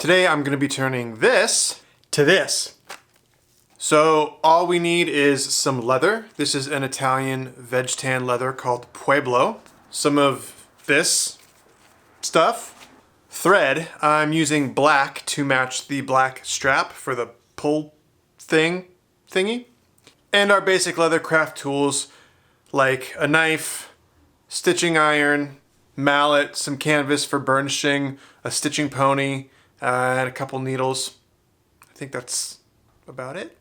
Today I'm going to be turning this to this. So all we need is some leather. This is an Italian veg-tan leather called Pueblo. Some of this stuff. Thread, I'm using black to match the black strap for the pull thingy. And our basic leather craft tools like a knife, stitching iron, mallet, some canvas for burnishing, a stitching pony, and a couple needles. I think that's about it.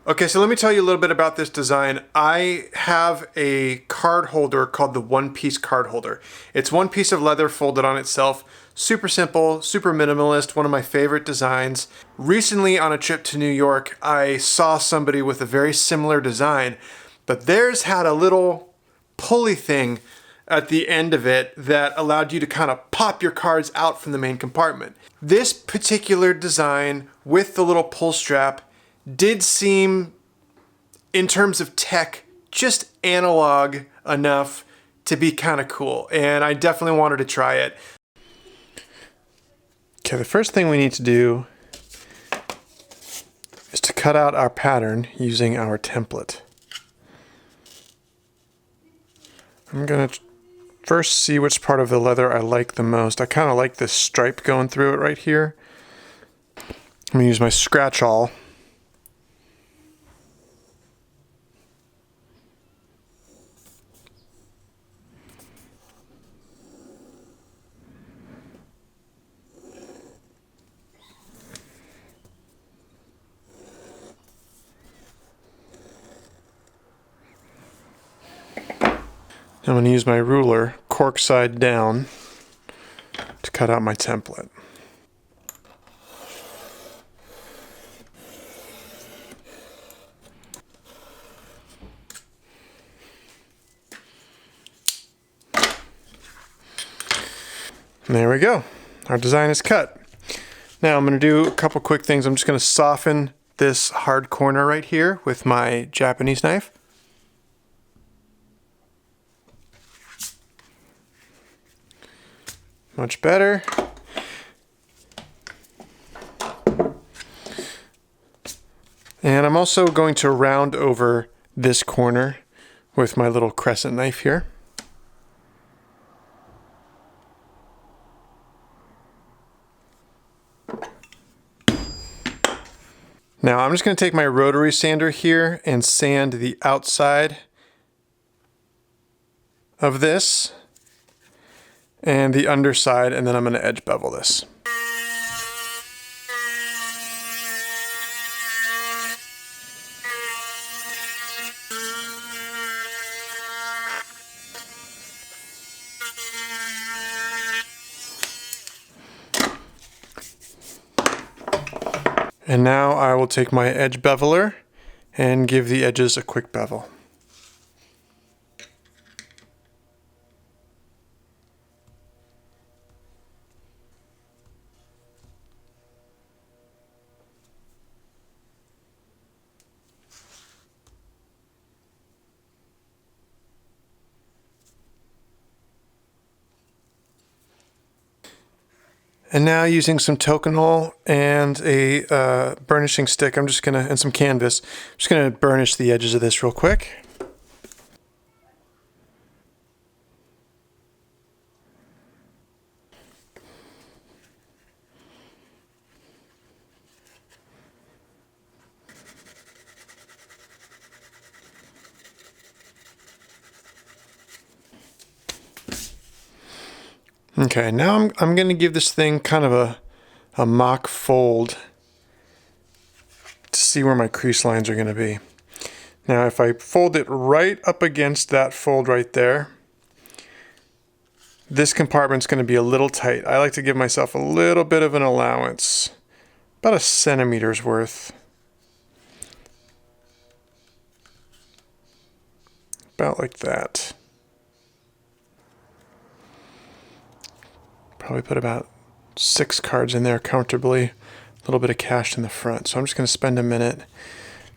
Okay, so let me tell you a little bit about this design. I have a card holder called the One Piece card holder. It's one piece of leather folded on itself. Super simple, super minimalist, one of my favorite designs. Recently on a trip to New York, I saw somebody with a very similar design, but theirs had a little pulley thing at the end of it that allowed you to kind of pop your cards out from the main compartment. This particular design with the little pull strap did seem, in terms of tech, just analog enough to be kind of cool, and I definitely wanted to try it. Okay, the first thing we need to do is to cut out our pattern using our template. I'm gonna first see which part of the leather I like the most. I kind of like this stripe going through it right here. I'm gonna use my scratch awl. I'm going to use my ruler, cork side down, to cut out my template. And there we go. Our design is cut. Now I'm going to do a couple quick things. I'm just going to soften this hard corner right here with my Japanese knife. Much better. And I'm also going to round over this corner with my little crescent knife here. Now I'm just going to take my rotary sander here and sand the outside of this and the underside, and then I'm going to edge bevel this. And now I will take my edge beveler and give the edges a quick bevel. And now using some tokenol and a burnishing stick, and some canvas, I'm just gonna burnish the edges of this real quick. Okay, now I'm going to give this thing kind of a mock fold to see where my crease lines are going to be. Now if I fold it right up against that fold right there, this compartment's going to be a little tight. I like to give myself a little bit of an allowance, about a centimeter's worth. About like that. Probably put about 6 cards in there comfortably. A little bit of cash in the front. So I'm just going to spend a minute,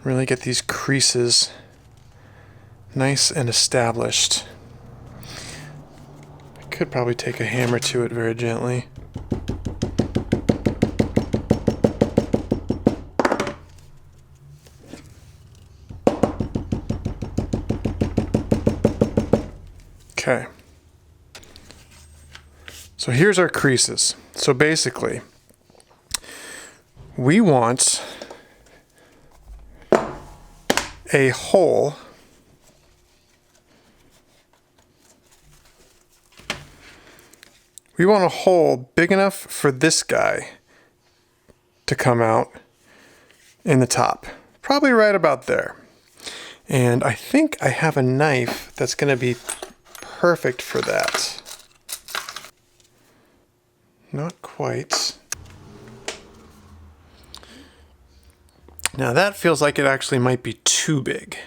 really get these creases nice and established. I could probably take a hammer to it very gently. Okay. So here's our creases. So basically, we want a hole big enough for this guy to come out in the top. Probably right about there. And I think I have a knife that's going to be perfect for that. Not quite. Now that feels like it actually might be too big.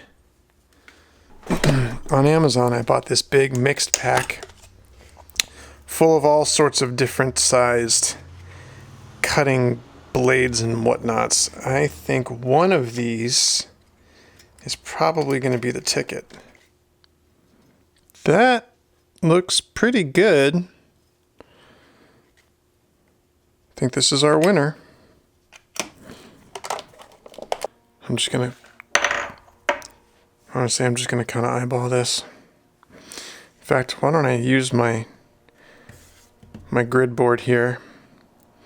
On Amazon, I bought this big mixed pack full of all sorts of different sized cutting blades and whatnots. I think one of these is probably going to be the ticket. That looks pretty good. I think this is our winner. Honestly, I'm just gonna kind of eyeball this. In fact, why don't I use my grid board here.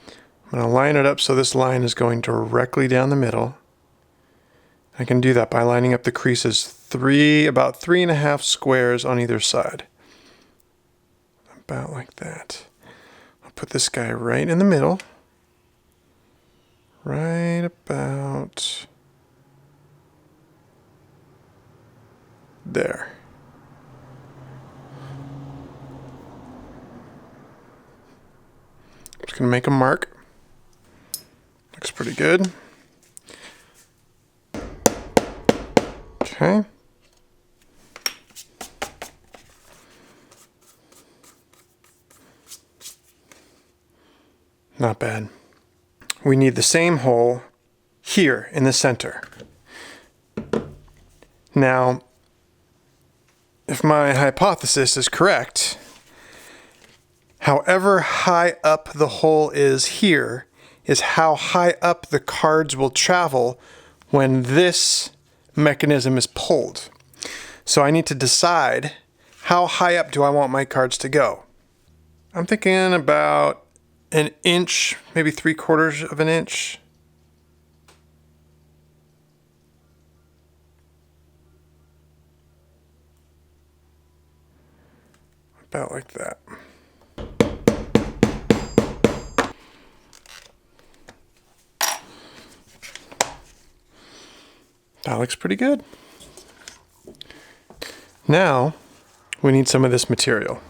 I'm gonna line it up so this line is going directly down the middle. I can do that by lining up the creases about 3.5 squares on either side. About like that. I'll put this guy right in the middle. Right about there. Just gonna make a mark. Looks pretty good. Okay. Not bad. We need the same hole here in the center. Now, if my hypothesis is correct, however high up the hole is here is how high up the cards will travel when this mechanism is pulled. So I need to decide how high up do I want my cards to go. I'm thinking about an inch, maybe 3/4 of an inch. About like that. That looks pretty good. Now, we need some of this material.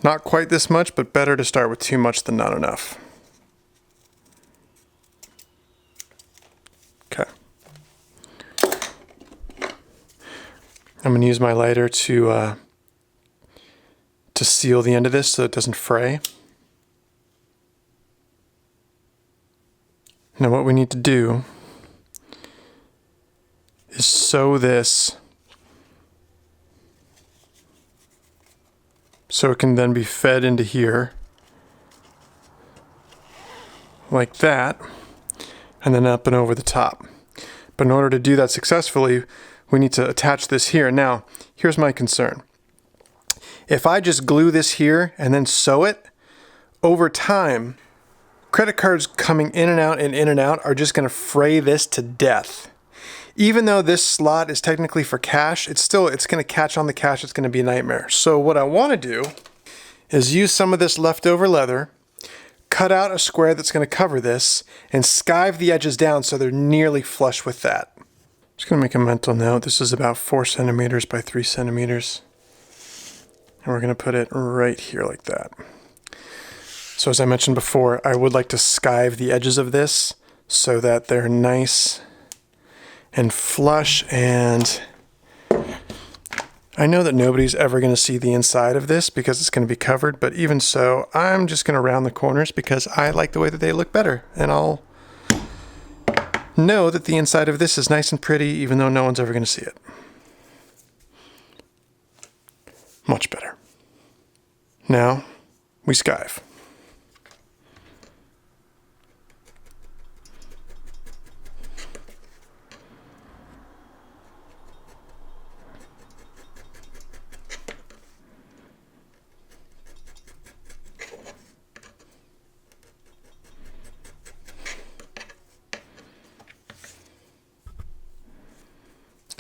Not quite this much, but better to start with too much than not enough. Okay. I'm going to use my lighter to seal the end of this so it doesn't fray. Now what we need to do is sew this so it can then be fed into here like that, and then up and over the top. But in order to do that successfully, we need to attach this here. Now, here's my concern. If I just glue this here and then sew it, over time, credit cards coming in and out are just going to fray this to death. Even though this slot is technically for cash, it's going to catch on the cash. It's going to be a nightmare. So what I want to do is use some of this leftover leather, cut out a square that's going to cover this, and skive the edges down so they're nearly flush with that. Just going to make a mental note. This is about 4 centimeters by 3 centimeters. And we're going to put it right here like that. So as I mentioned before, I would like to skive the edges of this so that they're nice and flush, and I know that nobody's ever going to see the inside of this because it's going to be covered, but even so, I'm just going to round the corners because I like the way that they look better, and I'll know that the inside of this is nice and pretty even though no one's ever going to see it. Much better. Now, we skive.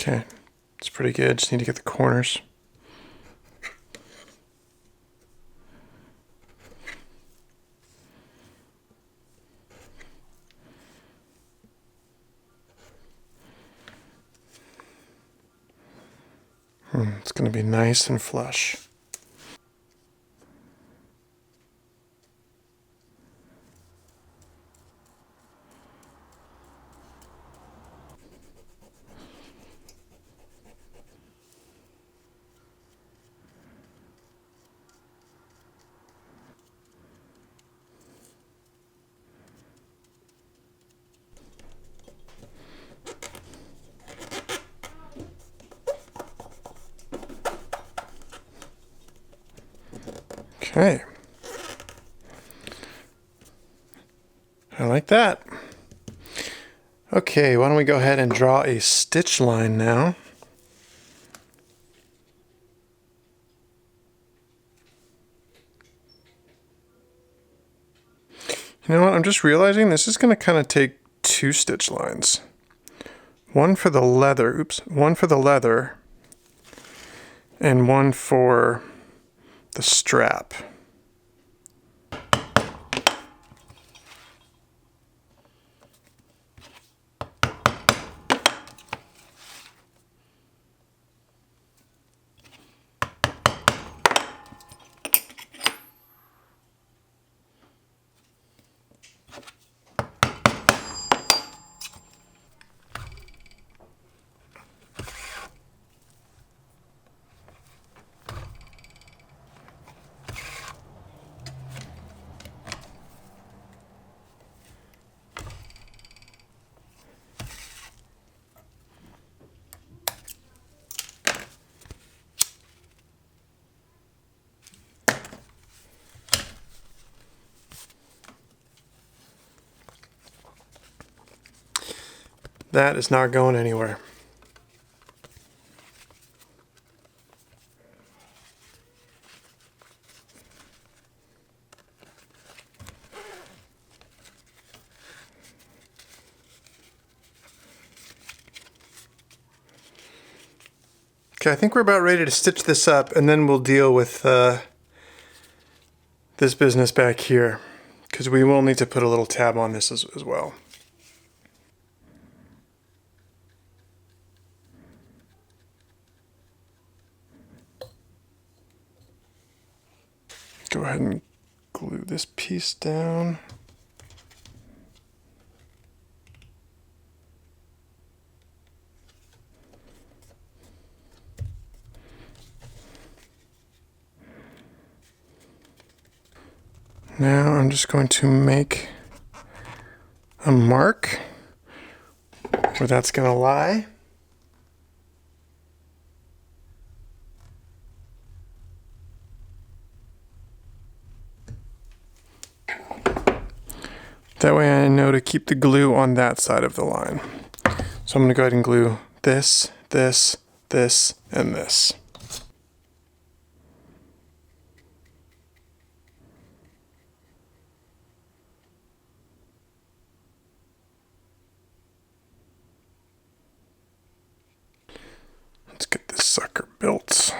Okay, it's pretty good. Just need to get the corners. It's going to be nice and flush. Okay. I like that. Okay, why don't we go ahead and draw a stitch line now. You know what, I'm just realizing this is going to kind of take 2 stitch lines. One for the leather, one for the leather, and one for the strap. That is not going anywhere. Okay, I think we're about ready to stitch this up, and then we'll deal with this business back here, because we will need to put a little tab on this as well. Go ahead and glue this piece down. Now I'm just going to make a mark where that's going to lie. That way I know to keep the glue on that side of the line. So I'm going to go ahead and glue this, this, this, and this. Let's get this sucker built.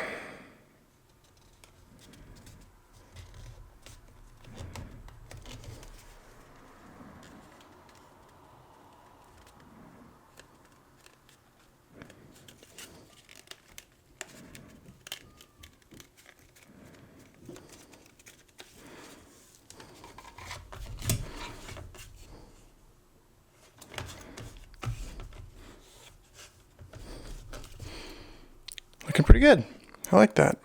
Looking pretty good. I like that.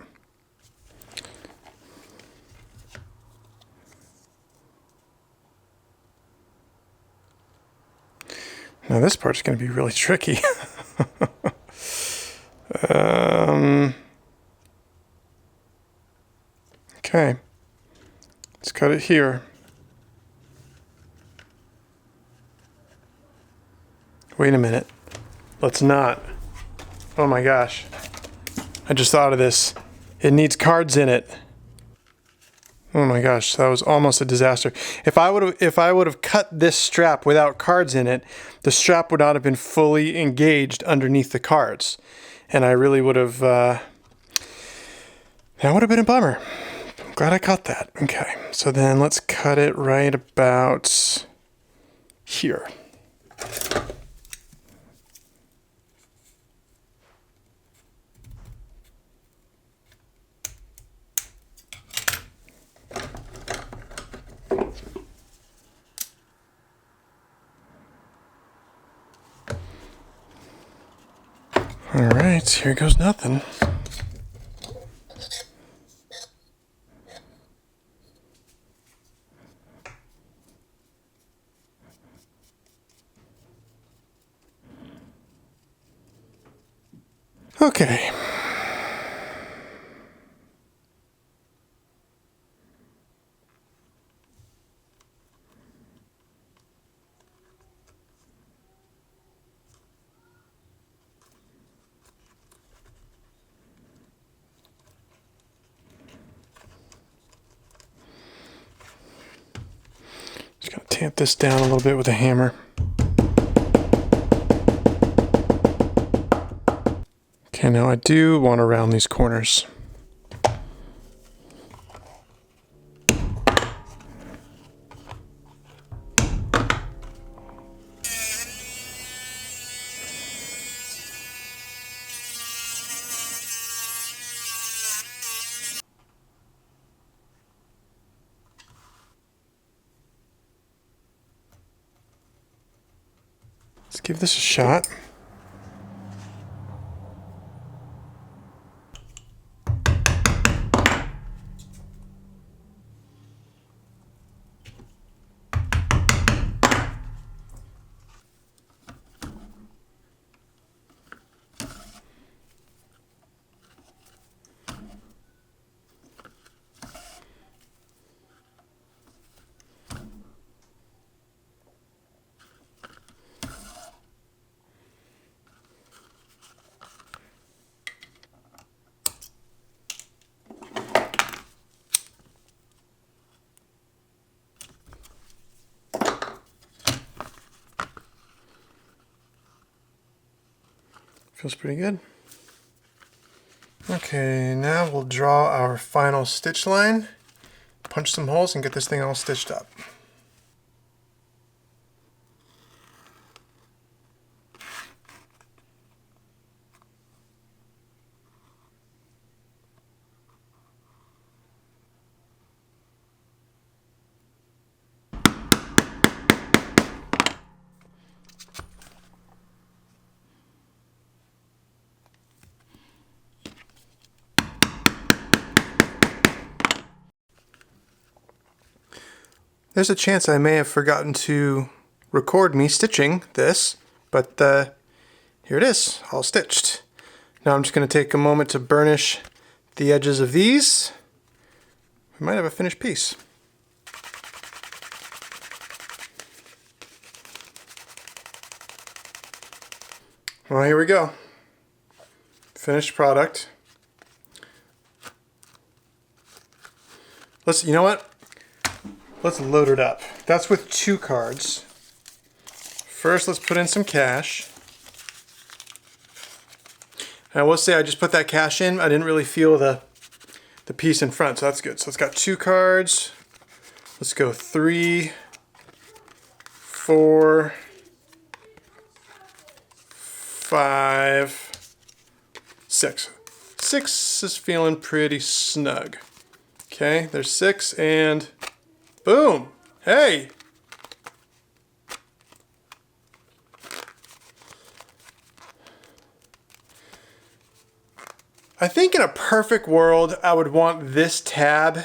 Now this part's going to be really tricky. Okay, let's cut it here. Wait a minute. Let's not. Oh my gosh. I just thought of this. It needs cards in it. Oh my gosh, that was almost a disaster. If I would have cut this strap without cards in it, the strap would not have been fully engaged underneath the cards. And I really would have, that would have been a bummer. I'm glad I cut that. Okay, so then let's cut it right about here. All right, here goes nothing. Okay. Just gonna tamp this down a little bit with a hammer. Okay, now I do want to round these corners. Let's give this a shot. Feels pretty good. Okay, now we'll draw our final stitch line, punch some holes, and get this thing all stitched up. There's a chance I may have forgotten to record me stitching this, but here it is, all stitched. Now I'm just going to take a moment to burnish the edges of these. We might have a finished piece. Well, here we go. Finished product. You know what? Let's load it up. That's with 2 cards. First, let's put in some cash. And I will say I just put that cash in. I didn't really feel the piece in front, so that's good. So it's got 2 cards. Let's go 3, 4, 5, 6. 6 is feeling pretty snug. Okay, there's 6 and boom! Hey! I think in a perfect world, I would want this tab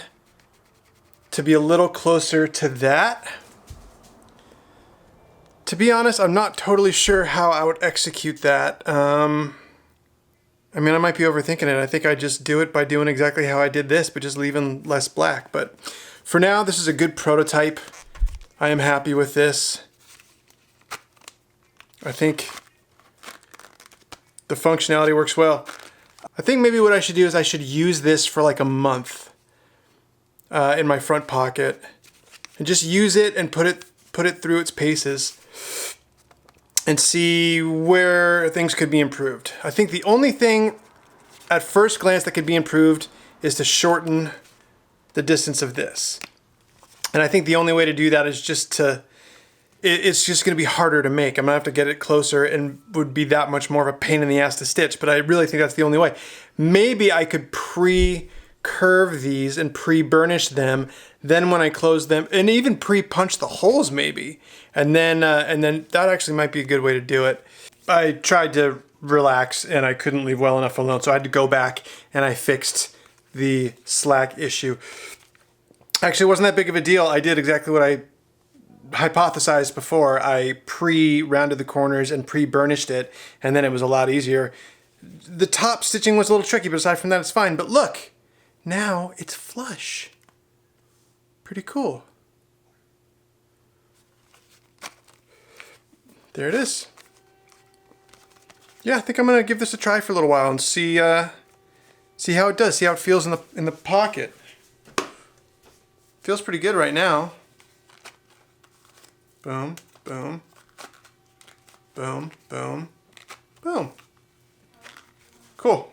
to be a little closer to that. To be honest, I'm not totally sure how I would execute that. I mean, I might be overthinking it. I think I just do it by doing exactly how I did this, but just leaving less black. But for now, this is a good prototype. I am happy with this. I think the functionality works well. I think maybe what I should do is I should use this for like a month in my front pocket and just use it and put it through its paces and see where things could be improved. I think the only thing at first glance that could be improved is to shorten the distance of this. And I think the only way to do that is just to, it's just going to be harder to make. I'm going to have to get it closer and would be that much more of a pain in the ass to stitch, but I really think that's the only way. Maybe I could pre-curve these and pre-burnish them, then when I close them, and even pre-punch the holes maybe. And then that actually might be a good way to do it. I tried to relax and I couldn't leave well enough alone, so I had to go back and I fixed the slack issue. Actually, it wasn't that big of a deal. I did exactly what I hypothesized before. I pre-rounded the corners and pre-burnished it, and then it was a lot easier. The top stitching was a little tricky, but aside from that, it's fine. But look, now it's flush. Pretty cool. There it is. Yeah, I think I'm gonna give this a try for a little while and see how it does. See how it feels in the pocket. Feels pretty good right now. Boom, boom, boom, boom, boom. Cool.